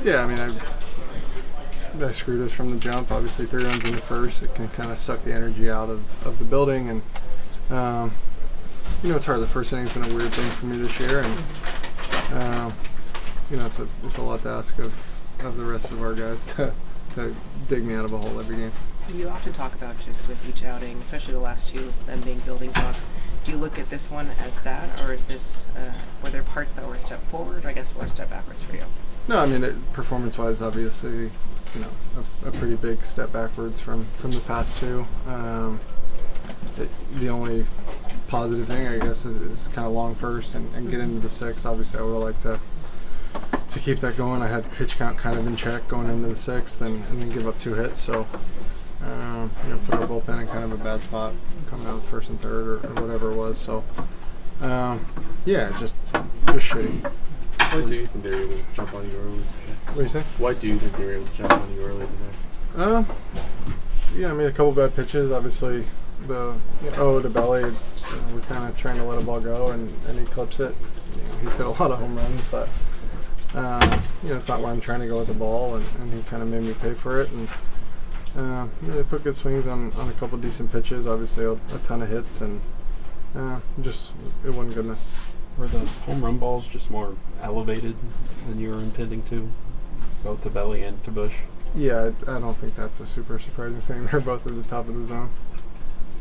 Yeah, I mean, I screwed us from the jump. Obviously, 3 runs in the first, it can kind of suck the energy out of the building. And, it's hard. The first inning's been a weird thing for me this year. And, it's a lot to ask of the rest of our guys to dig me out of a hole every game. You often talk about just with each outing, especially the last two, them being building blocks. Do you look at this one as that, or is this were there parts that were a step forward, or I guess, or a step backwards for you? No, I mean, performance-wise, obviously, a pretty big step backwards from the past two. The only positive thing, I guess, is kind of long first and get into the sixth. Obviously, I would like to keep that going. I had pitch count kind of in check going into the sixth, and then give up 2 hits. So, put our bullpen in kind of a bad spot coming out of first and third or whatever it was. So, just shitty. Why do you think they were able to jump on you early today? What do you think? Why do you think they were able to jump on you early today? A couple bad pitches. Obviously, the to Belly, we're kind of trying to let a ball go, and he clips it. He's hit a lot of home runs, but it's not where I'm trying to go with the ball, and he kind of made me pay for it. And they put good swings on a couple decent pitches. Obviously, a ton of hits, and it wasn't good enough. Were the home run balls just more elevated than you were intending to, both to Belly and to Bush? Yeah, I don't think that's a super surprising thing. They're both at the top of the zone.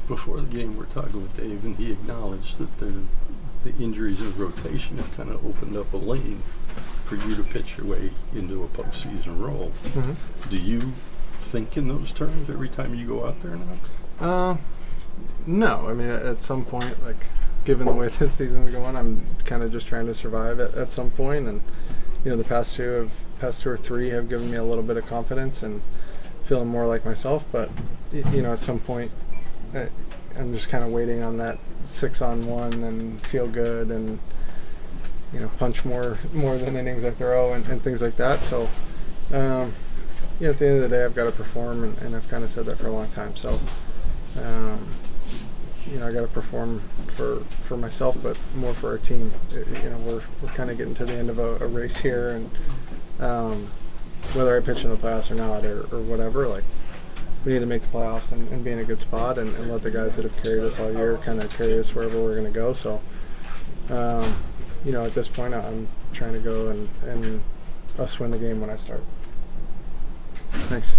Before the game, we're talking with Dave, and he acknowledged that the injuries in rotation have kind of opened up a lane for you to pitch your way into a postseason role. Mm-hmm. Do you think in those terms every time you go out there now? No. I mean, at some point, given the way this season's going, I'm kind of just trying to survive at some point. And, the past two or three have given me a little bit of confidence and feeling more like myself. But, at some point, I'm just kind of waiting on that 6-on-1 and feel good and, punch more than innings I throw and things like that. So, at the end of the day, I've got to perform, and I've kind of said that for a long time. So, I got to perform for myself, but more for our team. We're kind of getting to the end of a race here, and whether I pitch in the playoffs or not, or whatever, we need to make the playoffs and be in a good spot, and let the guys that have carried us all year kind of carry us wherever we're going to go. So, at this point, I'm trying to go and us win the game when I start. Thanks.